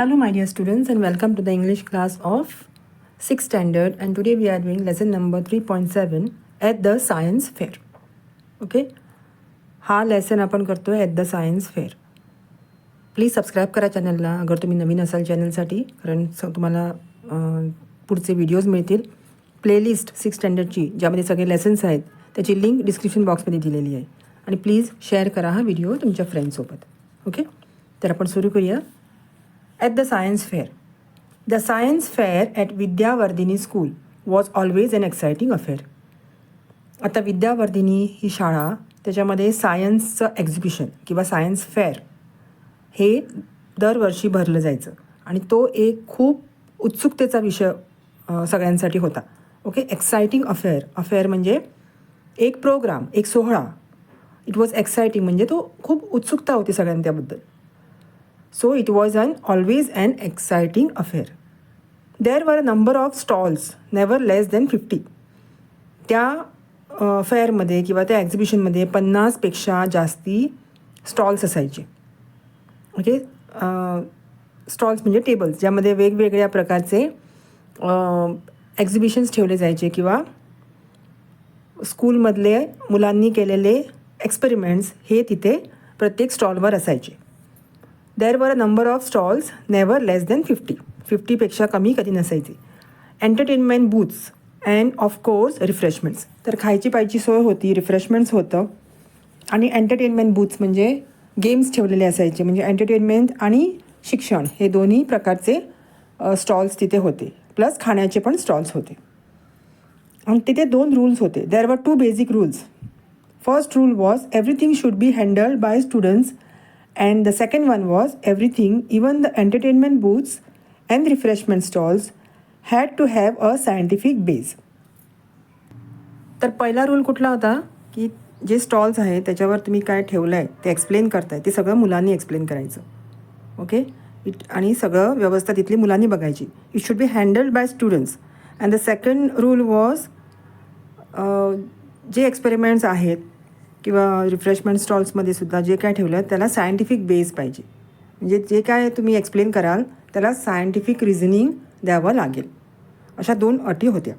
Hello my dear students and welcome to the English class of 6th standard, and today we are doing lesson number 3.7 at the science fair. Okay, हा lesson आपण करतो आहे at the science fair. Please subscribe करा चॅनलला अगर तुम्ही नवीन असाल चॅनलसाठी, कारण तुम्हाला पुढचे व्हिडिओज मिळतील. प्लेलिस्ट 6th स्टँडर्डची ज्यामध्ये सगळे लेसन्स आहेत त्याची लिंक डिस्क्रिप्शन बॉक्समध्ये दिलेली आहे. आणि प्लीज शेअर करा हा व्हिडिओ तुमच्या फ्रेंड्ससोबत. ओके, तर आपण सुरू करूया. At the science fair. The science fair at Vidyavardhini school was always an exciting affair. आता विद्यावर्धिनी ही शाळा, त्याच्यामध्ये सायन्सचं एक्झिबिशन किंवा सायन्स फेअर हे दरवर्षी भरलं जायचं आणि तो एक खूप उत्सुकतेचा विषय सगळ्यांसाठी होता. ओके, एक्साइटिंग अफेअर म्हणजे एक प्रोग्राम, एक सोहळा. इट वॉज एक्साइटिंग म्हणजे तो खूप उत्सुकता होती सगळ्यांना त्याबद्दल. So it was always an exciting affair. There were a number of stalls, never less than 50. त्या फेअरमध्ये किंवा त्या एक्झिबिशनमध्ये 50पेक्षा जास्ती स्टॉल्स असायचे. ओके, स्टॉल्स म्हणजे टेबल्स ज्यामध्ये वेगवेगळ्या प्रकारचे एक्झिबिशन्स ठेवले जायचे किंवा स्कूलमधले मुलांनी केलेले एक्सपेरिमेंट्स हे तिथे प्रत्येक स्टॉलवर असायचे. There were a number of stalls never less than 50पेक्षा कमी कधी नसायचे. Entertainment booths and of course refreshments. तर खायची पायची सोय होती, रिफ्रेशमेंट्स होतं आणि एंटरटेनमेंट बूथ्स म्हणजे गेम्स ठेवलेले असायचे. म्हणजे एंटरटेनमेंट आणि शिक्षण हे दोन्ही प्रकारचे स्टॉल्स तिथे होते. प्लस खाण्याचे पण स्टॉल्स होते. आणि तिथे 2 रूल्स होते. There were 2 basic rules. First rule was everything should be handled by students. And the second one was everything, even the entertainment booths and refreshment stalls, had to have a scientific base. तर पहिला rule कुठला होता की जे stalls आहेत त्याच्यावर तुम्ही काय ठेवलं आहे ते एक्सप्लेन करताय ते सगळं मुलांनी एक्सप्लेन करायचं. ओके, आणि सगळं व्यवस्था तिथली मुलांनी बघायची. It should be handled by students. And the second rule was जे एक्सपेरिमेंट्स आहेत किंवा रिफ्रेशमेंट स्टॉल्समध्ये सुद्धा जे काय ठेवलं त्याला सायंटिफिक बेस पाहिजे. म्हणजे जे काय तुम्ही एक्सप्लेन कराल त्याला सायंटिफिक रिझनिंग द्यावं लागेल. अशा 2 अटी होत्या.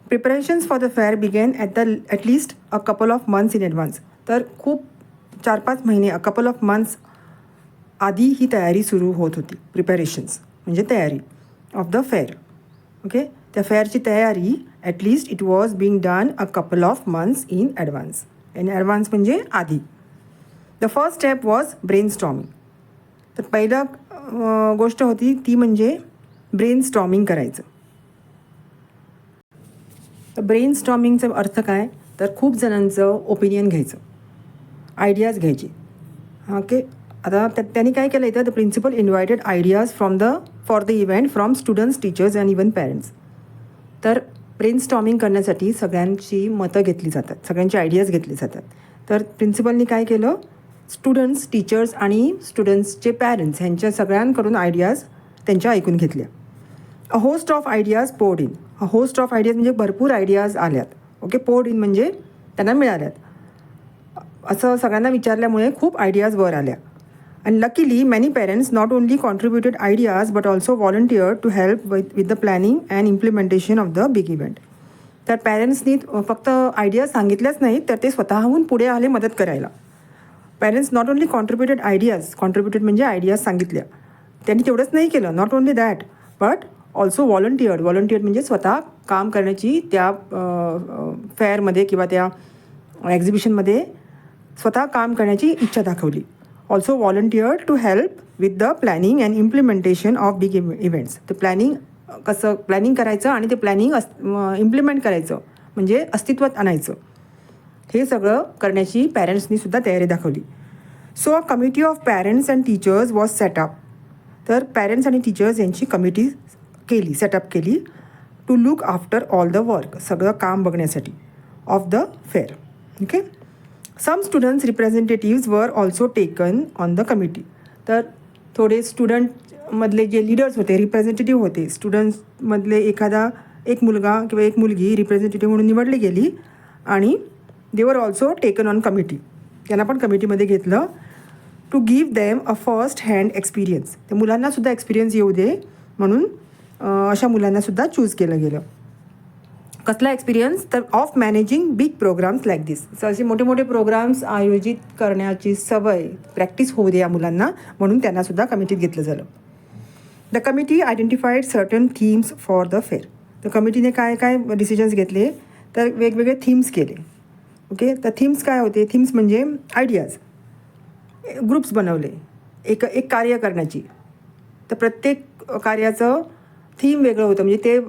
Preparations for the fair began at least a couple of months in advance. तर खूप 4-5 महिने, अ कपल ऑफ मंथ्स आधी ही तयारी सुरू होत होती. प्रिपरेशन्स म्हणजे तयारी ऑफ द फेअर. ओके, त्या फेअरची तयारी at least it was being done a couple of months in advance. In advance म्हणजे आधी. The first step was brain storming. तर पहिलं गोष्ट होती ती म्हणजे ब्रेन स्टॉर्मिंग करायचं. तर ब्रेन स्टॉर्मिंगचा अर्थ काय, तर खूप जणांचं ओपिनियन घ्यायचं, आयडियाज घ्यायचे. ओके, आता त्यांनी काय केलं इथं, the principal invited ideas for the event from students, teachers and even parents. तर ब्रेन स्टॉर्मिंग करण्यासाठी सगळ्यांची मतं घेतली जातात, सगळ्यांचे आयडियाज घेतले जातात. तर प्रिन्सिपलनी काय केलं, स्टुडंट्स, टीचर्स आणि स्टुडंट्सचे पॅरेंट्स ह्यांच्या सगळ्यांकडून आयडियाज त्यांच्या ऐकून घेतल्या. A host of ideas poured in. A host of ideas म्हणजे भरपूर आयडियाज आल्यात. ओके, पोर्ड इन म्हणजे त्यांना मिळाल्यात. असं सगळ्यांना विचारल्यामुळे खूप आयडियाज वर आल्या. And luckily, many parents not only contributed ideas but also volunteered to help with the planning and implementation of the big event. तर पॅरेंट्सनी फक्त आयडियाज सांगितल्याच नाहीत, तर ते स्वतःहून पुढे आले मदत करायला. पॅरेंट्स नॉट ओन्ली कॉन्ट्रीब्युटेड म्हणजे आयडियाज सांगितल्या, त्यांनी तेवढंच नाही केलं. Not only that but also volunteered म्हणजे स्वतः काम करण्याची त्या फेअरमध्ये किंवा त्या एक्झिबिशनमध्ये स्वतः काम करण्याची इच्छा दाखवली. Also volunteered to help with the planning and implementation of big events. ते कसं प्लॅनिंग करायचं आणि ते प्लॅनिंग इम्प्लिमेंट करायचं म्हणजे अस्तित्वात आणायचं, हे सगळं करण्याची पॅरेंट्सनी सुद्धा तयारी दाखवली. So a committee of parents and teachers was set up. तर पॅरेंट्स आणि टीचर्स यांची कमिटी सेटअप केली to look after all the work, सगळं काम बघण्यासाठी of the fair. Okay, some students representatives were also taken on the committee. तर थोडे स्टुडंटमधले जे लीडर्स होते, रिप्रेझेंटेटिव्ह होते, स्टुडंट्समधले एक मुलगा किंवा एक मुलगी रिप्रेझेंटेटिव्ह म्हणून निवडली गेली आणि दे वर ऑल्सो टेकन ऑन कमिटी. त्यांना पण कमिटीमध्ये घेतलं. To give them a first hand experience. ते मुलांनासुद्धा एक्सपिरियन्स येऊ दे म्हणून अशा मुलांनासुद्धा चूज केलं गेलं. कसला एक्सपिरियन्स तर of managing big programmes like this. So असे मोठे मोठे प्रोग्राम्स आयोजित करण्याची सवय प्रॅक्टिस होऊ दे या मुलांना म्हणून त्यांनासुद्धा कमिटीत घेतलं झालं. The committee identified certain themes for the fair. तर कमिटीने काय काय डिसिजन्स घेतले तर वेगवेगळे थीम्स केले. ओके, तर थीम्स काय होते? थीम्स म्हणजे आयडियाज. ग्रुप्स बनवले एक कार्य करण्याची. तर प्रत्येक कार्याचं थीम वेगळं होतं, म्हणजे ते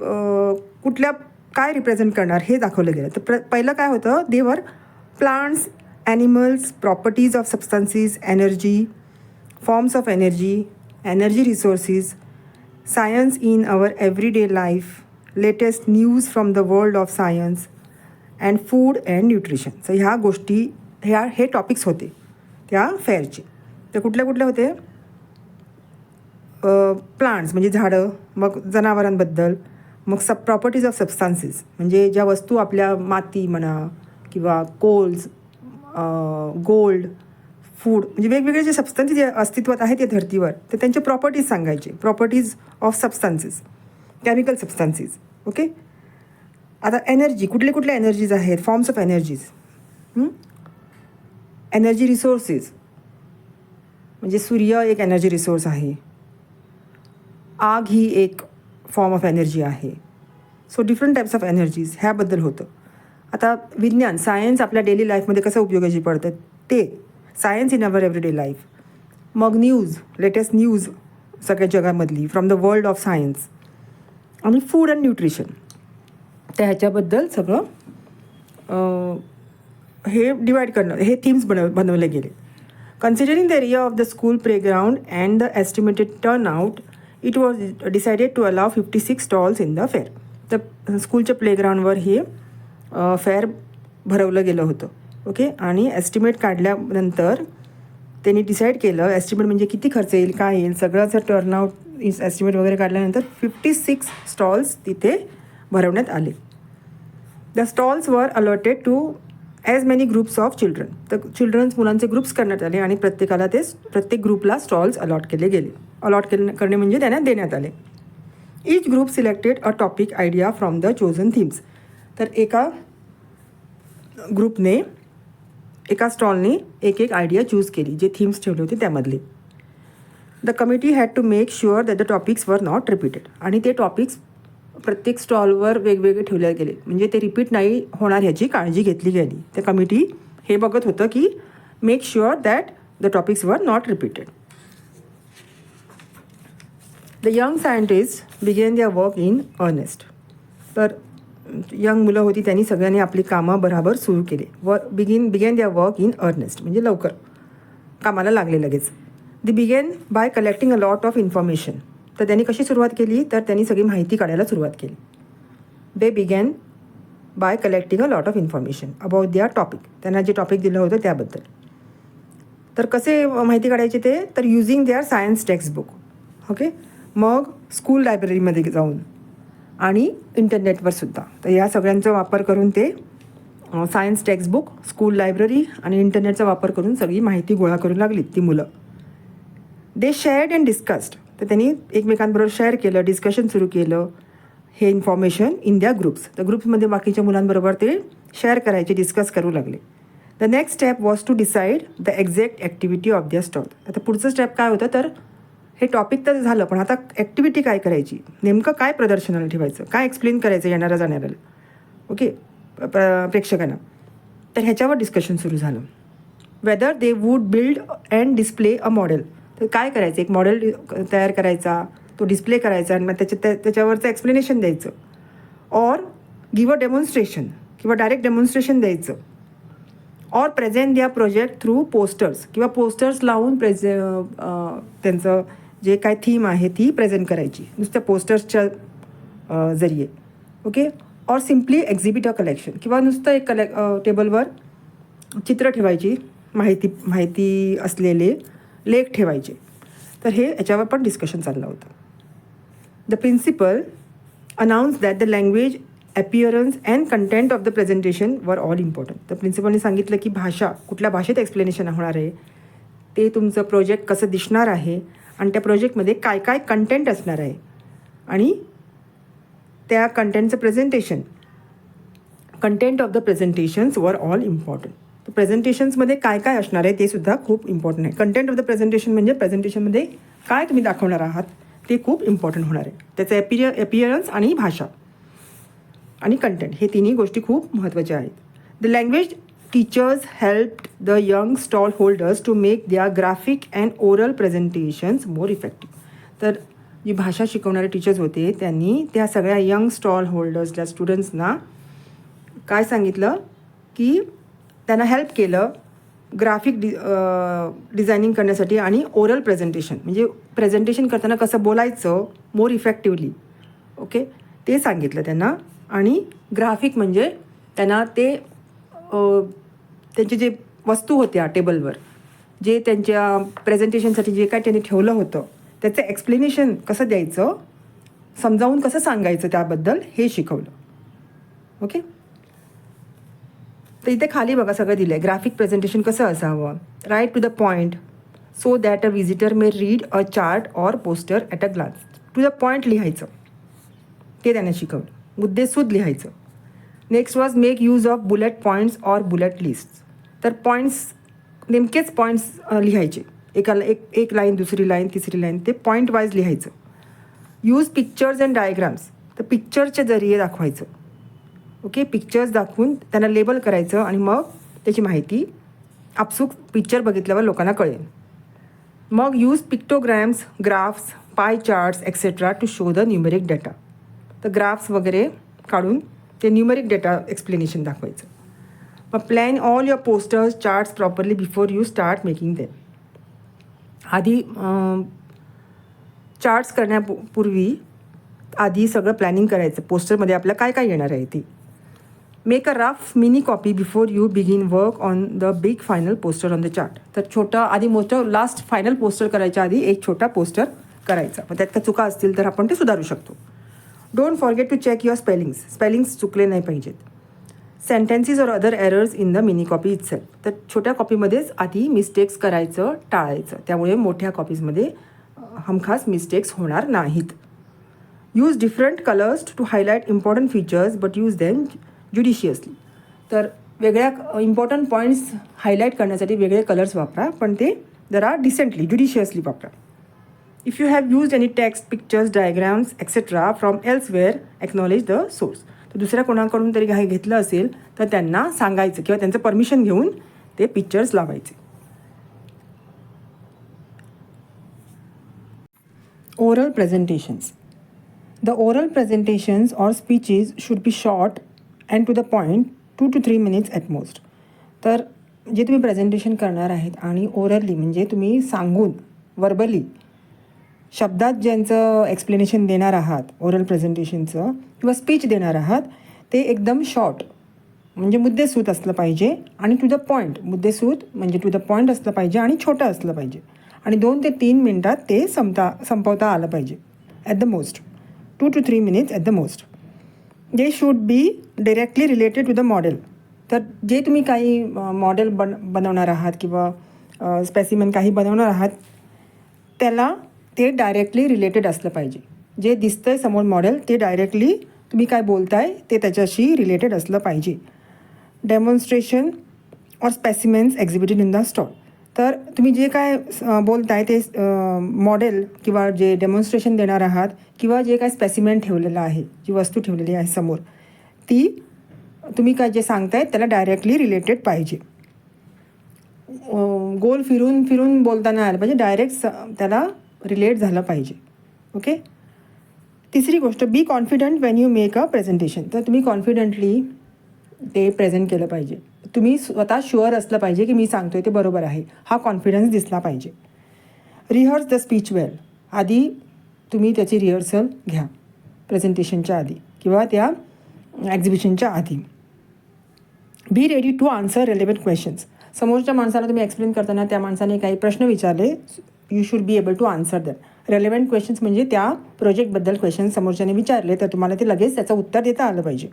कुठल्या काय रिप्रेझेंट करणार हे दाखवलं गेलं. तर पहिलं काय होतं? There were plants, animals, properties of substances, energy, forms of energy, energy resources, science in our everyday life, latest news from the world of science and food and nutrition. So ह्या गोष्टी हे टॉपिक्स होते त्या फेअरचे. ते कुठले कुठले होते? प्लांट्स म्हणजे झाडं, मग जनावरांबद्दल, मग प्रॉपर्टीज ऑफ सबस्टान्सेस म्हणजे ज्या वस्तू आपल्या माती म्हणा किंवा कोल्स, गोल्ड, फूड म्हणजे वेगवेगळे जे सबस्टन्सेस जे अस्तित्वात आहेत या धर्तीवर तर त्यांचे प्रॉपर्टीज सांगायचे. Properties of substances, chemical substances. Okay, आता एनर्जी कुठले कुठले एनर्जीज आहेत? Forms of energies, energy resources म्हणजे सूर्य एक एनर्जी रिसोर्स आहे, आग ही एक फॉर्म ऑफ एनर्जी आहे. So different types of energies ह्याबद्दल होतं. आता विज्ञान, सायन्स आपल्या डेली लाईफमध्ये कसं उपयोगाची पडतं ते science in our everyday life. मग न्यूज, लेटेस्ट न्यूज सगळ्या जगामधली from the world of science, आणि फूड अँड न्यूट्रिशन. तर ह्याच्याबद्दल सगळं हे डिवाईड करणं, हे थीम्स बनवले गेले. Considering the area of the school playground and the estimated turnout, it was decided to allow 56 stalls in the fair. तर स्कूलच्या प्लेग्राऊंडवर हे फेअर भरवलं गेलं होतं. ओके, आणि एस्टिमेट काढल्यानंतर त्यांनी डिसाईड केलं, एस्टिमेट म्हणजे किती खर्च येईल, काय येईल, सगळ्याचं टर्नआउट एस्टिमेट वगैरे काढल्यानंतर 56 स्टॉल्स तिथे भरवण्यात आले. The stalls were allotted to as many groups of children. तर चिल्ड्रन्स मुलांचे ग्रुप्स करण्यात आले आणि प्रत्येक ग्रुपला स्टॉल्स अलॉट केले गेले. करणे म्हणजे त्यांना देण्यात आले. Each group selected a topic idea from the chosen themes. तर एका ग्रुपने, एका स्टॉलने एक आयडिया चूज केली, जे थीम्स ठेवले होते त्यामधले. The committee had to make sure that the topics were not repeated. आणि ते टॉपिक्स प्रत्येक स्टॉलवर वेगवेगळे ठेवले गेले, म्हणजे ते रिपीट नाही होणार ह्याची काळजी घेतली गेली. त्या कमिटी हे बघत होतं की make sure that the topics were not repeated. The young scientist began their work in earnest. तर यंग मुलं होती, त्यांनी सगळ्यांनी आपली कामं बरोबर सुरू केले. Began their work in earnest म्हणजे लवकर कामाला लागले लगेच. They began by collecting a lot of information. तर त्यांनी कशी सुरुवात केली तर त्यांनी सगळी माहिती काढायला सुरुवात केली. They began by collecting a lot of information about their topic. त्यांना जे टॉपिक दिलं होतं त्याबद्दल. तर कसे माहिती काढायचे ते तर using their science textbook. Okay, मग स्कूल लायब्ररीमध्ये जाऊन आणि इंटरनेटवर सुद्धा. तर या सगळ्यांचा वापर करून ते सायन्स टेक्स्टबुक, स्कूल लायब्ररी आणि इंटरनेटचा वापर करून सगळी माहिती गोळा करू लागली ती मुलं. दे शेअर्ड अँड डिस्कस्ड. तर त्यांनी एकमेकांबरोबर शेअर केलं, डिस्कशन सुरू केलं हे इन्फॉर्मेशन इन द्या ग्रुप्स. तर ग्रुप्समध्ये बाकीच्या मुलांबरोबर ते शेअर करायचे, डिस्कस करू लागले. The next step was to decide the exact activity of their stall. आता पुढचं स्टेप काय होतं तर हे टॉपिक तर झालं, पण आता ॲक्टिव्हिटी काय करायची, नेमकं काय प्रदर्शनाला ठेवायचं, काय एक्सप्लेन करायचं येणाऱ्या जाणाऱ्याला, ओके, प्रेक्षकांना. तर ह्याच्यावर डिस्कशन सुरू झालं. Whether they wood build and display a model. तर काय करायचं, एक मॉडेल तयार करायचा, तो डिस्प्ले करायचा आणि मग त्याच्यावरचं एक्सप्लेनेशन द्यायचं. ऑर गिव्ह अ डेमॉन्स्ट्रेशन किंवा डायरेक्ट डेमॉन्स्ट्रेशन द्यायचं. ऑर प्रेझेंट द्या प्रोजेक्ट थ्रू पोस्टर्स किंवा पोस्टर्स लावून त्यांचं जे काय थीम आहे ती प्रेझेंट करायची नुसत्या पोस्टर्सच्या जरिये. Okay, or simply exhibit a collection किंवा नुसतं एक टेबलवर चित्र ठेवायची, माहिती असलेले लेख ठेवायचे. तर हे याच्यावर पण डिस्कशन चाललं होतं. The principal announce that the language, appearance and content of the presentation were all important. तर प्रिन्सिपलने सांगितलं की भाषा, कुठल्या भाषेत एक्सप्लेनेशन होणार आहे ते तुमचं प्रोजेक्ट कसं दिसणार आहे आणि त्या प्रोजेक्टमध्ये काय काय कंटेंट असणार आहे आणि त्या कंटेंटचं presentation. Content of the presentations were all important. तर प्रेझेंटेशन्समध्ये काय काय असणार आहे ते सुद्धा खूप इम्पॉर्टंट आहे. कंटेंट ऑफ द प्रेझेंटेशन म्हणजे प्रेझेंटेशनमध्ये काय तुम्ही दाखवणार आहात ते खूप इम्पॉर्टंट होणार आहे. त्याचं एपिअरन्स आणि भाषा आणि कंटेंट हे तिन्ही गोष्टी खूप महत्त्वाच्या आहेत. The language teachers helped the young stall holders to make their graphic and oral presentations more effective. तर जी भाषा शिकवणारे टीचर्स होते त्यांनी त्या सगळ्या यंग स्टॉल होल्डर्सला स्टुडंट्सना काय सांगितलं की त्यांना हेल्प केलं ग्राफिक डिझायनिंग करण्यासाठी आणि ओरल प्रेझेंटेशन म्हणजे प्रेझेंटेशन करताना कसं बोलायचं मोर इफेक्टिवली. ओके, ते सांगितलं त्यांना. आणि ग्राफिक म्हणजे त्यांना ते त्यांचे जे वस्तू होत्या टेबलवर जे त्यांच्या प्रेझेंटेशनसाठी जे काय त्यांनी ठेवलं होतं त्याचं एक्सप्लेनेशन कसं द्यायचं, समजावून कसं सांगायचं त्याबद्दल हे शिकवलं. ओके, तर इथे खाली बघा सगळं दिलं आहे. ग्राफिक प्रेझेंटेशन कसं असावं, write to the point so that a visitor may read a chart or poster at a glance. To the point लिहायचं ते त्याने शिकवलं, मुद्देसूद लिहायचं. Next was make use of bullet points or bullet list. तर points नेमकेच points लिहायचे, एकाला एक लाईन, दुसरी लाईन, तिसरी लाईन, ते पॉईंट वाईज लिहायचं. Use pictures and diagrams. तर पिक्चरच्या जरिये दाखवायचं. ओके, पिक्चर्स दाखवून त्यांना लेबल करायचं आणि मग त्याची माहिती आपसूक पिक्चर बघितल्यावर लोकांना कळेल. मग use pictograms, graphs, pie charts etcetera to show the numeric data. तर ग्राफ्स वगैरे काढून ते न्यूमेरिक डेटा एक्सप्लेनेशन दाखवायचं. मग plan all your posters charts properly before you start making them. आधी चार्ट्स करण्यापूर्वी आधी सगळं प्लॅनिंग करायचं. पोस्टरमध्ये आपलं काय काय येणार आहे ते. Make a rough mini copy before you begin work on the big final poster on the chart. तर छोटा आधी मोठं लास्ट फायनल पोस्टर करायच्या आधी एक छोटा पोस्टर करायचा. पण त्यात काही चुका असतील तर आपण ते सुधारू शकतो. Don't forget to check your spellings चुकले नाही पाहिजेत. Sentences or other errors in the mini copy itself. तर छोट्या कॉपीमध्येच आधी मिस्टेक्स करायचं टाळायचं, त्यामुळे मोठ्या कॉपीजमध्ये हमखास मिस्टेक्स होणार नाहीत. Use different colours to highlight important features but use them judiciously. तर वेगळ्या इम्पॉर्टंट पॉईंट्स हायलाईट करण्यासाठी वेगळे कलर्स वापरा, पण ते जरा डिसेंटली ज्युडिशियसली वापरा. If you have used any text, pictures, diagrams etcetera from elsewhere acknowledge the source. तर दुसऱ्या कोणाकडून तरी काही घेतलं असेल तर त्यांना सांगायचं किंवा त्यांचं परमिशन घेऊन ते पिक्चर्स लावायचे. Oral presentations. The oral presentations or speeches should be short and to the point, 2 to 3 minutes at most. तर जे तुम्ही प्रेझेंटेशन करणार आहेत आणि ओरली म्हणजे तुम्ही सांगून वर्बली शब्दात ज्यांचं एक्सप्लेनेशन देणार आहात ओरल प्रेझेंटेशनचं किंवा स्पीच देणार आहात ते एकदम शॉर्ट म्हणजे मुद्देसूद असलं पाहिजे आणि टू द पॉईंट. मुद्देसूद म्हणजे टू द पॉईंट असलं पाहिजे आणि छोटं असलं पाहिजे आणि 2 ते 3 मिनटात ते संपवता आलं पाहिजे at the most. 2 to 3 minutes at the most. They should be directly related to the model. तर जे तुम्ही काही मॉडेल बनवणार आहात किंवा स्पेसिमेन काही बनवणार आहात त्याला ते डायरेक्टली रिलेटेड असलं पाहिजे. जे दिसतंय समोर मॉडेल ते डायरेक्टली तुम्ही काय बोलताय ते त्याच्याशी रिलेटेड असलं पाहिजे. Demonstration or specimens exhibited in the stall. तर तुम्ही जे काय बोलताय ते मॉडेल किंवा जे डेमॉन्स्ट्रेशन देणार आहात किंवा जे काय स्पेसिमेन ठेवलेलं आहे, जी वस्तू ठेवलेली आहे समोर, ती तुम्ही काय जे सांगताय त्याला डायरेक्टली रिलेटेड पाहिजे. गोल फिरून फिरून बोलता नाही आलं पाहिजे, डायरेक्ट त्याला रिलेट झालं पाहिजे. ओके. तिसरी गोष्ट, be confident when you make a presentation. तर तुम्ही कॉन्फिडंटली ते प्रेझेंट केलं पाहिजे. तुम्ही स्वतः शुअर असलं पाहिजे की मी सांगतोय ते बरोबर आहे, हा कॉन्फिडन्स दिसला पाहिजे. रिहर्स द स्पीच वेल. आधी तुम्ही त्याची रिहर्सल घ्या प्रेझेंटेशनच्या आधी किंवा त्या एक्झिबिशनच्या आधी. Be ready to answer relevant questions. समोरच्या माणसाला तुम्ही एक्सप्लेन करताना त्या माणसाने काही प्रश्न विचारले, you should be able to answer that. Relevant questions म्हणजे त्या प्रोजेक्टबद्दल क्वेश्चन समोरच्याने विचारले तर तुम्हाला ते लगेच त्याचं उत्तर देता आलं पाहिजे.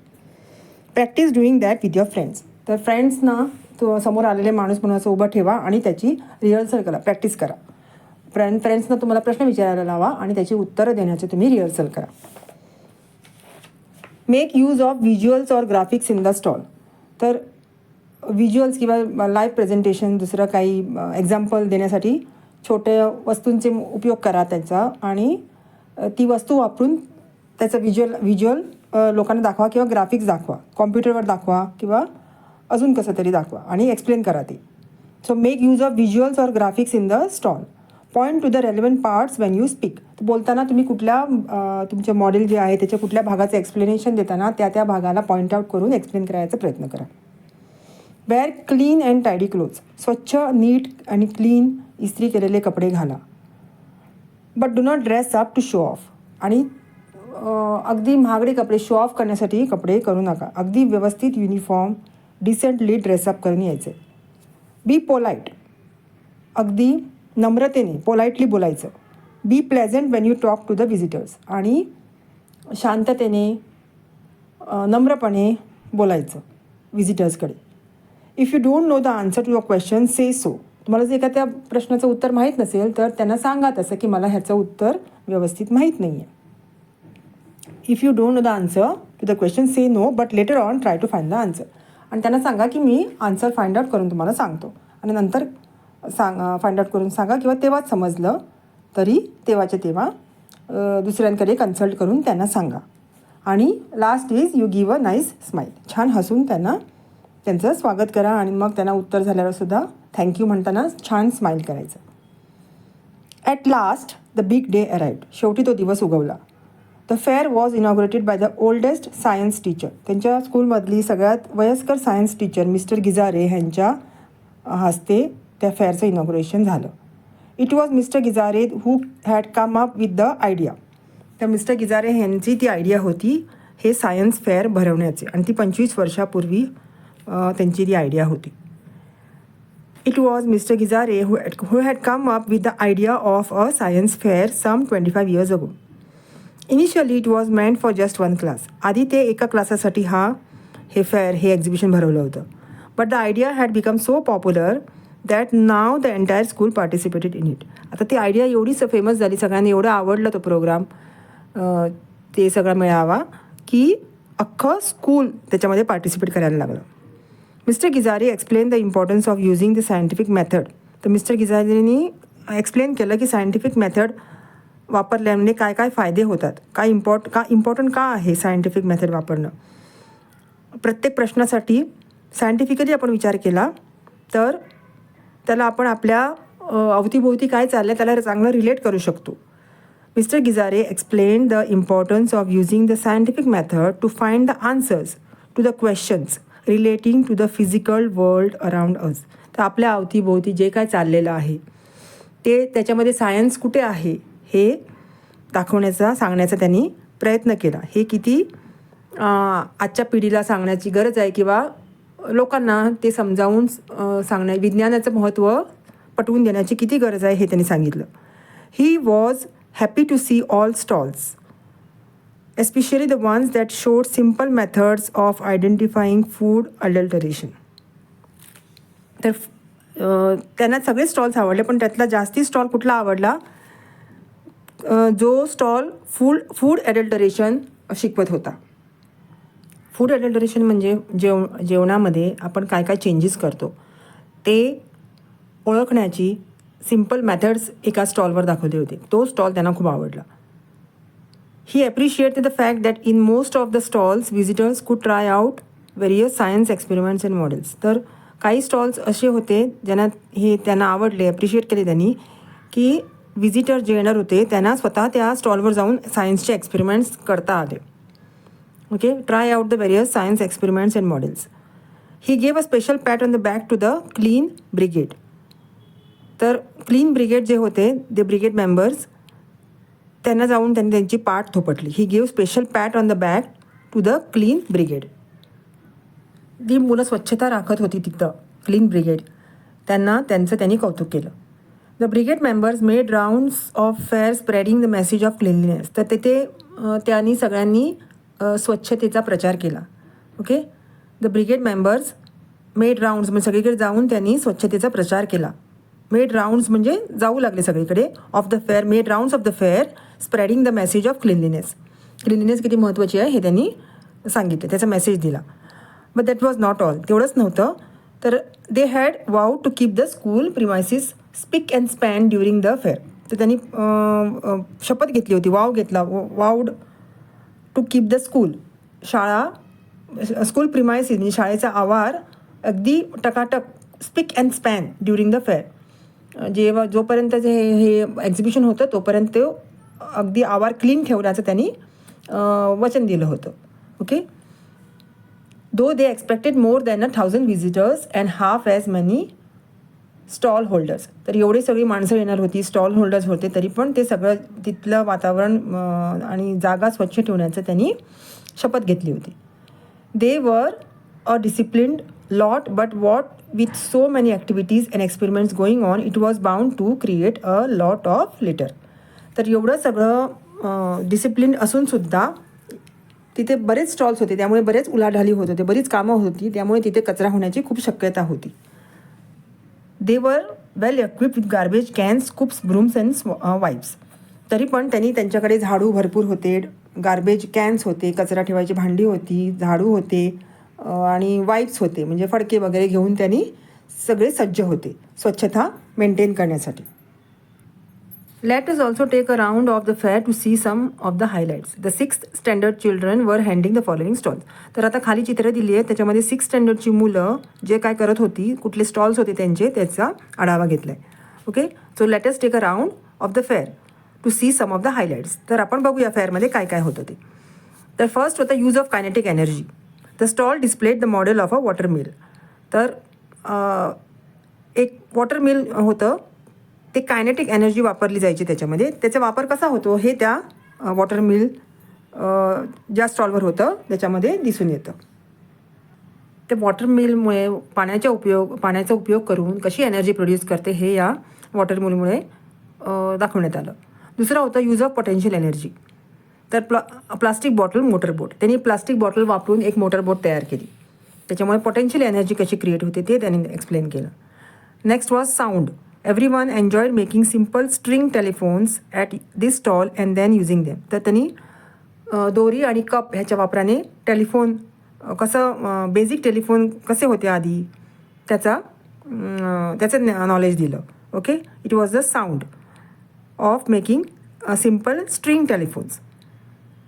Practice doing that with your friends. तर फ्रेंड्सना तो समोर आलेले माणूस म्हणून असं उभं ठेवा आणि त्याची रिहर्सल करा, प्रॅक्टिस करा. फ्रेंड्सनं तुम्हाला प्रश्न विचारायला लावा आणि त्याची उत्तरं देण्याचे तुम्ही रिहर्सल करा. Make use of visuals or graphics in the stall. तर व्हिज्युअल्स किंवा लाईव्ह प्रेझेंटेशन, दुसरं काही एक्झाम्पल देण्यासाठी छोट्या वस्तूंचे उपयोग करा त्याचा, आणि ती वस्तू वापरून त्याचं व्हिज्युअल लोकांना दाखवा किंवा ग्राफिक्स दाखवा, कॉम्प्युटरवर दाखवा किंवा अजून कसं तरी दाखवा आणि एक्सप्लेन करा ते. So make use of visuals or graphics in the stall. Point two the relevant parts Wien you speak. बोलताना तुम्ही कुठल्या तुमचे मॉडेल जे आहे त्याच्या कुठल्या भागाचं एक्सप्लेनेशन देताना त्या भागाला पॉईंट आउट करून एक्सप्लेन करायचा प्रयत्न करा. Wear clean and tidy clothes. स्वच्छ, नीट आणि क्लीन इस्त्री केलेले कपडे घाला. But do not dress up to show off. आणि अगदी महागडे कपडे शो ऑफ करण्यासाठी कपडे करू नका. अगदी व्यवस्थित युनिफॉर्म डिसेंटली ड्रेसअप करून यायचे. Be polite. अगदी नम्रतेने पोलाइटली बोलायचं. Be pleasant when you talk to the visitors. आणि शांततेने नम्रपणे बोलायचं व्हिजिटर्सकडे. If you don't know the answer to a question say so. तुम्हाला जर एखाद्या प्रश्नाचं उत्तर माहीत नसेल तर त्यांना सांगा तसं की मला ह्याचं उत्तर व्यवस्थित माहीत नाही आहे. If you don't know the answer to the question say no but later on try to find the answer. आणि त्यांना सांगा की मी आन्सर फाइंड आउट करून तुम्हाला सांगतो, आणि नंतर फाइंड आउट करून सांगा, किंवा तेव्हाच समजलं तरी तेव्हाच्या तेव्हा दुसऱ्यांकडे कन्सल्ट करून त्यांना सांगा. आणि last is you give a nice smile. छान हसून त्यांचं स्वागत करा, आणि मग त्यांना उत्तर झाल्यावर सुद्धा थँक्यू म्हणताना छान स्माईल करायचं. At last the big day arrived. शेवटी तो दिवस उगवला. The fair was inaugurated by the oldest science teacher. त्यांच्या स्कूलमधली सगळ्यात वयस्कर सायन्स टीचर मिस्टर गिजारे ह्यांच्या हस्ते त्या फेअरचं इनॉग्रेशन झालं. It was Mr Gijare who had come up with the idea. तर मिस्टर गिजारे ह्यांची ती आयडिया होती हे सायन्स फेअर भरवण्याचे, आणि ती 25 वर्षापूर्वी त्यांची ती आयडिया होती. It was Mr Gijare who had come up with the idea of a science fair some 25 years ago. Initially it was meant for just one class. आधी ते एका क्लासासाठी हे एक्झिबिशन भरवलं होतं. But the idea had become so popular that now the entire school participated in it. आता ती idea एवढीच फेमस झाली, सगळ्यांनी एवढं आवडलं तो प्रोग्राम, ते सगळा मेळावा, की अख्खं स्कूल त्याच्यामध्ये पार्टिसिपेट करायला लागलं. Mr Gijare explain the importance of using the scientific method. तर मिस्टर गिजारेंनी एक्सप्लेन केलं की सायंटिफिक मेथड वापरल्याने काय काय फायदे होतात, इम्पॉर्टंट का आहे सायंटिफिक मेथड वापरणं. प्रत्येक प्रश्नासाठी सायंटिफिकली आपण विचार केला तर त्याला आपण आपल्या अवतीभोवती काय चाललं त्याला चांगलं रिलेट करू शकतो. Mr Gijare explain the importance of using the scientific method to find the answers to the questions relating to the physical world around us. तर आपल्या अवतीभोवती जे काय चाललेलं आहे ते त्याच्यामध्ये सायन्स कुठे आहे हे सांगण्याचा त्यांनी प्रयत्न केला. हे किती आजच्या पिढीला सांगण्याची गरज आहे, किंवा लोकांना ते समजावून विज्ञानाचं महत्त्व पटवून देण्याची किती गरज आहे हे त्यांनी सांगितलं. He was happy to see all stalls especially the ones that showed simple methods of identifying food adulteration. तर त्यांना सगळे स्टॉल्स आवडले, पण त्यातला जास्ती स्टॉल कुठला आवडला, जो स्टॉल फूड ॲडल्टरेशन शिकवत होता. फूड ॲडल्टरेशन म्हणजे जेवणामध्ये आपण काय काय चेंजेस करतो ते ओळखण्याची सिम्पल मेथड्स एका स्टॉलवर दाखवले होते. तो स्टॉल त्यांना खूप आवडला. He appreciated the fact that in most of the stalls visitors could try out various science experiments and models. तर काही स्टॉल्स असे होते त्यांना आवडले, ॲप्रिशिएट केले त्यांनी, की विजिटर जे येणार होते त्यांना स्वतः त्या स्टॉलवर जाऊन सायन्सचे एक्सपेरिमेंट्स करता आले. Okay, try out the various science experiments and models. He gave a special pat on the back to the clean brigade. तर क्लीन ब्रिगेड जे होते ते ब्रिगेड मेंबर्स त्यांना जाऊन त्यांनी त्यांची पाठ थोपटली. He gave special pat on the back to the clean brigade. जी मुलं स्वच्छता राखत होती तिथं क्लीन ब्रिगेड त्यांनी कौतुक केलं. The brigade members made rounds of fair spreading the message of cleanliness. तर तिथे त्यांनी सगळ्यांनी स्वच्छतेचा प्रचार केला. Okay, the brigade members made rounds म्हणजे सगळीकडे जाऊन त्यांनी स्वच्छतेचा प्रचार केला. मेड राऊंड्स म्हणजे जाऊ लागले सगळीकडे. Of the fair, made rounds of the fair spreading the message of cleanliness. Cleanliness किती महत्त्वाची आहे हे त्यांनी सांगितलं, त्याचा मेसेज दिला. But that was not all. तेवढंच नव्हतं, तर they had vow to keep the school premises spick and span during the fair. तर त्यांनी शपथ घेतली होती, वाव घेतला, vowed to keep the school, शाळा स्कूल प्रिमायसिस म्हणजे शाळेचा आवार अगदी टकाटक speak and span during the fair. जोपर्यंत हे एक्झिबिशन होतं तोपर्यंत अगदी आवार क्लीन ठेवण्याचं त्यांनी वचन दिलं होतं. Okay. Though they expected more than 1,000 visitors and half as many stall holders. तर एवढी सगळी माणसं येणार होती, स्टॉल होल्डर्स होते, तरी पण ते सगळं तिथलं वातावरण आणि जागा स्वच्छ ठेवण्याचं त्यांनी शपथ घेतली होती. They were a disciplined lot, but what with so many activities and experiments going on it was bound to create a lot of litter. तर एवढं सगळं डिसिप्लिन असूनसुद्धा तिथे बरेच स्टॉल्स होते, त्यामुळे बरेच उलाढाली होत होते, बरीच कामं होती, त्यामुळे तिथे कचरा होण्याची खूप शक्यता होती. They were well equipped with garbage cans, scoops, brooms and wipes. तरी पण त्यांनी त्यांच्याकडे झाडू भरपूर होते, गार्बेज कॅन्स होते, कचरा ठेवायची भांडी होती, झाडू होते आणि वाईप्स होते, म्हणजे फडके वगैरे घेऊन त्यांनी सगळे सज्ज होते स्वच्छता मेंटेन करण्यासाठी. Let us also take a round of the fair to see some of the highlights. The 6th standard children were handling the following stalls. तर आता खाली चित्र दिली आहे, त्याच्यामध्ये 6th स्टँडर्डची मुलं जे काय करत होती, कुठले स्टॉल्स होते त्यांचे, त्याचा आढावा घेतला आहे. Okay. So let us take a round of the fair to see some of the highlights. तर आपण बघूया फेअरमध्ये काय काय होतं ते. तर फर्स्ट होतं use of kinetic energy. The stall displayed the model of a water mill. तर एक वॉटर मिल होतं, ते कायनेटिक एनर्जी वापरली जायची त्याच्यामध्ये. त्याचा वापर कसा होतो हे त्या वॉटर मिल ज्या स्टॉलवर होतं त्याच्यामध्ये दिसून येतं. ते वॉटर मिलमुळे पाण्याचा उपयोग करून कशी एनर्जी प्रोड्यूस करते हे या वॉटर मिलमुळे दाखवण्यात आलं. दुसरा होता यूज ऑफ पोटेन्शियल एनर्जी. तर प्लास्टिक बॉटल मोटरबोट. त्यांनी प्लास्टिक बॉटल वापरून एक मोटरबोट तयार केली, त्याच्यामुळे पोटेन्शियल एनर्जी कशी क्रिएट होते ते त्यांनी एक्सप्लेन केलं. Next was sound. Everyone enjoyed making simple string telephones at this stall and then using them. तर त्यांनी दोरी आणि कप ह्याच्या वापराने टेलिफोन कसं, बेसिक टेलिफोन कसे होते आधी त्याचं नॉलेज दिलं. Okay. It was the sound of making simple string telephones.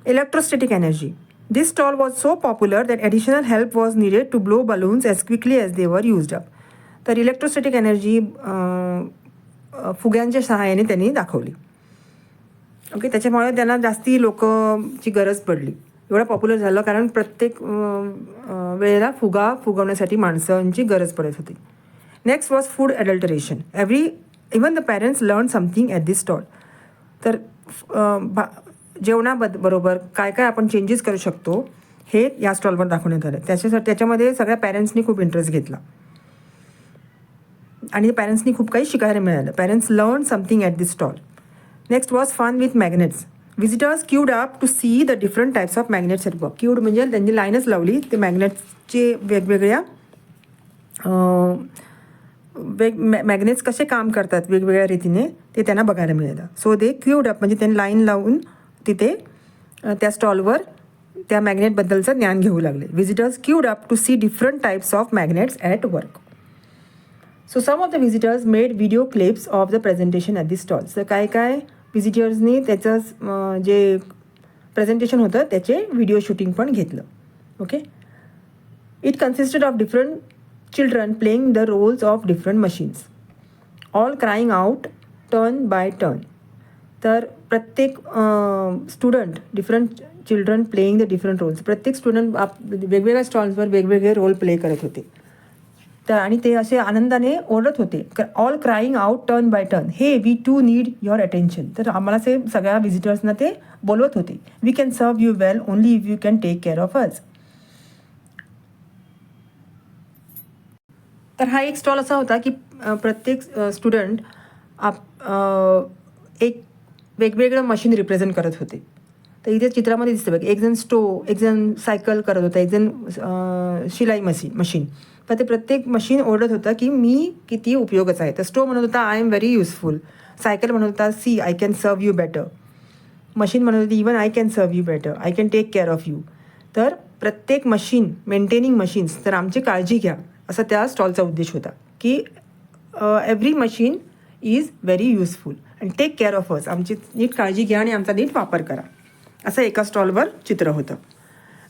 Electrostatic energy. This stall was so popular that additional help was needed to blow balloons as quickly as they were used up. तर electrostatic energy फुग्यांच्या सहाय्याने त्यांनी दाखवली. Okay. त्याच्यामुळे त्यांना जास्ती लोकांची गरज पडली, एवढं पॉप्युलर झालं, कारण प्रत्येक वेळेला फुगवण्यासाठी माणसांची गरज पडत होती. Next was food adulteration. Even the parents learn something at this stall. तर जेवणाबरोबर काय काय आपण चेंजेस करू शकतो हे या स्टॉलवर दाखवण्यात आलं. त्याच्यामध्ये सगळ्या पॅरेंट्सनी खूप इंटरेस्ट घेतला आणि पॅरेंट्सनी खूप काही शिकायला मिळालं. Parents learn something at this stall. Next was fun with magnets. Visitors queued up to see the different types of magnets at work. Queued म्हणजे त्यांनी लाईनच लावली, ते मॅग्नेट्सचे वेगवेगळ्या मॅग्नेट्स कसे काम करतात वेगवेगळ्या रीतीने ते त्यांना बघायला मिळालं. सो दे क्यूड अप म्हणजे त्यांनी लाईन लावून तिथे त्या स्टॉलवर त्या मॅग्नेटबद्दलचं ज्ञान घेऊ लागले. Visitors queued up to see different types of magnets at work. So some of the visitors made video clips of the presentation at the stalls. तर काय काय विजिटर्सनी त्याचं जे प्रेझेंटेशन होतं त्याचे व्हिडिओ शूटिंग पण घेतलं. Okay. It consisted of different children playing the roles of different machines, all crying out turn by turn. तर प्रत्येक student, different children playing the different roles, प्रत्येक स्टुडंट वेगवेगळ्या स्टॉल्सवर वेगवेगळे रोल प्ले करत होते. तर आणि ते असे आनंदाने ओरडत होते, all crying out turn by turn, hey we too need your attention. तर आम्हाला ते सगळ्या विजिटर्सना ते बोलवत होते, we can serve you well only if you can take care of us. तर हा एक स्टॉल असा होता की प्रत्येक स्टुडंट एक वेगवेगळं मशीन रिप्रेझेंट करत होते. तर इथे चित्रामध्ये दिसतं बघ, एक जण एक जण सायकल करत होता, एक जण शिलाई मशीन. पण ते प्रत्येक मशीन ओरडत होतं की मी किती उपयोगाचं आहे. तर स्टो म्हणत होता I am very useful. Cycle म्हणत होता see I can serve you better. Machine म्हणत होती even I can serve you better, I can take care of you. तर प्रत्येक मशीन, मेंटेनिंग मशीन्स, तर आमची काळजी घ्या, असा त्या स्टॉलचा उद्देश होता की every machine is very useful and take care of us. आमची नीट काळजी घ्या आणि आमचा नीट वापर करा, असं एका स्टॉलवर चित्र होतं.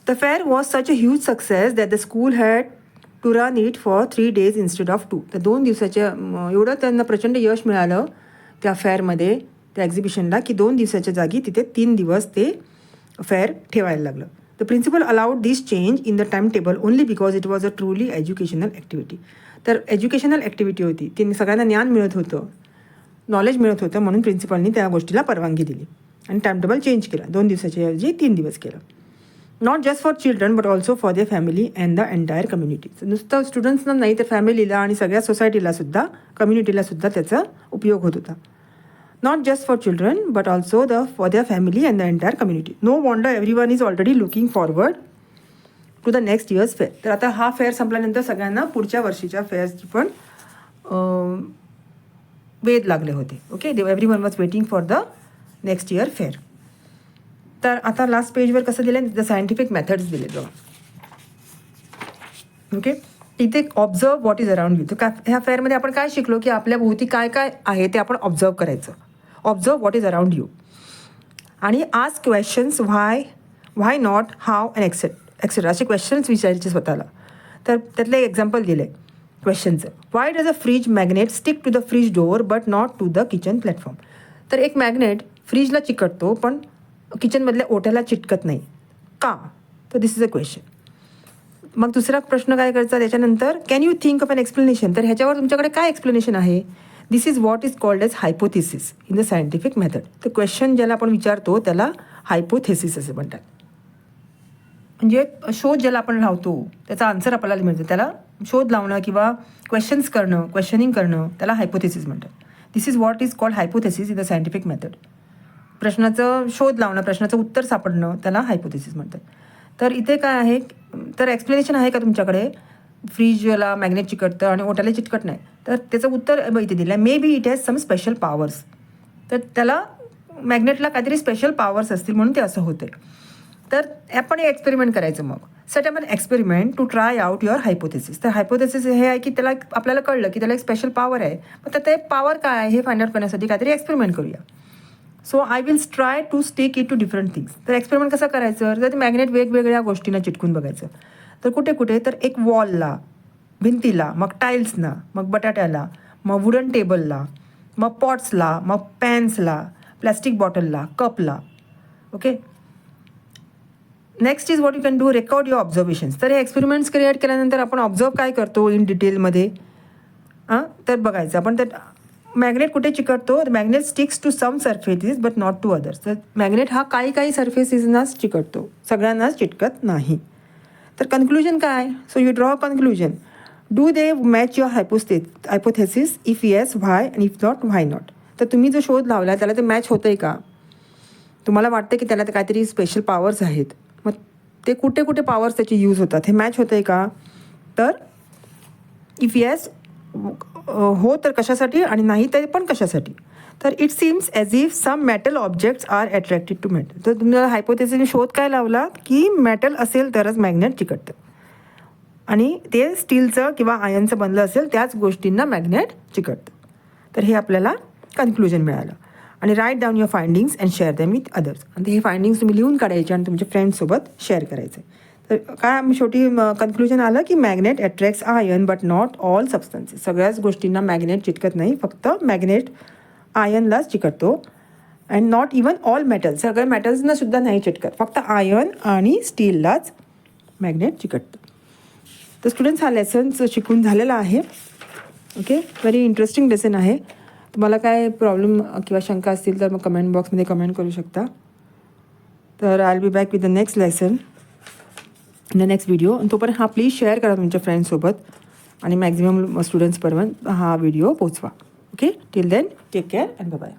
The fair was such a huge success that the school had to run it for 3 days instead of 2. तर 2 दिवसाच्या एवढं त्यांना प्रचंड यश मिळालं त्या फेअरमध्ये, त्या एक्झिबिशनला, की 2 दिवसाच्या जागी तिथे 3 दिवस ते फेअर ठेवायला लागलं. The principal allowed this change in the timetable only because it was a truly educational activity. तर एज्युकेशनल ॲक्टिव्हिटी होती, त्यांनी सगळ्यांना ज्ञान मिळत होतं, नॉलेज मिळत होतं, म्हणून प्रिन्सिपलनी त्या गोष्टीला परवानगी दिली आणि टाइम टेबल चेंज केला. 2 दिवसाच्या ऐवजी 3 दिवस केलं. Not just for children but also for their family and the entire community. नुसतं स्टुडंट्सना नाही तर फॅमिलीला आणि सगळ्या सोसायटीलासुद्धा, कम्युनिटीलासुद्धा त्याचा उपयोग होत होता. Not just for children but also for their family and the entire community. No wonder everyone is already looking forward to the next year's fair. तर आता हा फेअर संपल्यानंतर सगळ्यांना पुढच्या वर्षीच्या फेअर्सची पण वेध लागले होते. Okay, everyone was waiting for the next year fair. तर आता लास्ट पेजवर कसं दिलं, द सायंटिफिक मेथड्स दिले बघा. ओके, इथे observe what is around you. तर ह्या फेअरमध्ये आपण काय शिकलो की आपल्या भोवती काय काय आहे ते आपण ऑब्झर्व करायचं. Observe what is around you आणि ask questions why not, how and etcetera असे क्वेश्चन्स विचारायचे स्वतःला. तर त्यातलं एक एक्झाम्पल दिलं आहे क्वेश्चनचं. Why does a fridge magnet stick to the fridge door but not to the kitchen platform. तर एक मॅग्नेट फ्रीजला चिकटतो पण किचनमधल्या ओट्याला चिटकत नाही का? तर दिस इज अ क्वेश्चन. मग दुसरा प्रश्न काय करायचा त्याच्यानंतर, can you think of an explanation. तर ह्याच्यावर तुमच्याकडे काय एक्सप्लेनेशन आहे? This is what is called as hypothesis in the scientific method. तर क्वेश्चन ज्याला आपण विचारतो त्याला हायपोथेसिस असं म्हणतात. म्हणजे शोध ज्याला आपण लावतो त्याचा आन्सर आपल्याला मिळतं, त्याला शोध लावणं किंवा क्वेश्चनिंग करणं त्याला हायपोथेसिस म्हणतात. This is what is called hypothesis in the scientific method. प्रश्नाचं शोध लावणं, प्रश्नाचं उत्तर सापडणं त्याला हायपोथेसिस म्हणतात. तर इथे काय आहे, तर एक्सप्लेनेशन आहे का तुमच्याकडे? फ्रीजला मॅग्नेट चिकटतं आणि ओट्याला चिटकत नाही. तर त्याचं उत्तर इथे दिलं आहे, maybe it has some special powers. तर त्याला मॅग्नेटला काहीतरी स्पेशल पॉवर्स असतील म्हणून ते असं होतं. तर आपण हे एक्सपेरिमेंट करायचं. मग set up an experiment to try out your hypothesis. तर हायपोथेसिस हे आहे की त्याला आपल्याला कळलं की त्याला एक स्पेशल पॉवर आहे, पण ते पॉवर काय आहे हे फाइंड आउट करण्यासाठी काहीतरी एक्सपेरिमेंट करूया. So I will try to stick it to different things. तर एक्सपेरिमेंट कसं करायचं, तर ते मॅग्नेट वेगवेगळ्या गोष्टींना चिटकून बघायचं. तर कुठे कुठे, तर एक वॉलला, भिंतीला, मग टाईल्सना, मग बटाट्याला, मग वुडन टेबलला, मग पॉट्सला, मग पॅन्सला, प्लॅस्टिक बॉटलला, कपला. Okay, next is what you can do, record your observations. तर हे एक्सपेरिमेंट्स क्रिएट केल्यानंतर आपण ऑब्झर्व काय करतो इन डिटेलमध्ये तर बघायचं आपण. तर मॅग्नेट कुठे चिकटतो, magnet sticks to some surfaces but not to others. तर मॅग्नेट हा काही सर्फेसेसनाच चिकटतो, सगळ्यांनाच चिटकत नाही. तर कन्क्लुजन काय, so you draw conclusion. Do they match your hypothesis, if yes why and if not why not. तर तुम्ही जो शोध लावला त्याला ते मॅच होतं आहे का? तुम्हाला वाटतं की त्याला काहीतरी स्पेशल पॉवर्स आहेत, मग ते कुठे कुठे पॉवर्स त्याचे यूज होतात हे मॅच होतं आहे का? तर इफ येस हो तर कशासाठी आणि नाही तर पण कशासाठी. तर it seems as if some metal objects are attracted to metal. तर तुम्हाला हायपोथेसिसने शोध काय लावला की मेटल असेल तरच मॅग्नेट चिकटतं आणि ते स्टीलचं किंवा आयनचं बनलं असेल त्याच गोष्टींना मॅग्नेट चिकटतं. तर हे आपल्याला कन्क्लुजन मिळालं. आणि write down your findings and share them with others. आणि हे फाइंडिंग्स तुम्ही लिहून काढायचे आणि तुमच्या फ्रेंड्ससोबत शेअर करायचे. तर काय शेवटी कन्क्लुजन आलं की magnet attracts iron but not all substances. सगळ्याच गोष्टींना मॅग्नेट चिटकत नाही, फक्त मॅग्नेट आयनलाच चिकटतो. And not even all metals, सगळ्या मेटल्सना सुद्धा नाही चिटकत, फक्त आयन आणि स्टीललाच मॅग्नेट चिकटतं. तर स्टुडंट्स हा लेसन्स शिकून झालेला आहे. ओके, व्हेरी इंटरेस्टिंग लेसन आहे. तुम्हाला काय प्रॉब्लेम किंवा शंका असतील तर मग कमेंट बॉक्समध्ये कमेंट करू शकता. तर I will be back with the next lesson in the next video. आणि तोपर्यंत हा प्लीज शेअर करा तुमच्या फ्रेंड्ससोबत आणि मॅक्झिमम स्टुडंट्सपर्यंत हा व्हिडिओ पोचवा. Okay, till then take care and bye.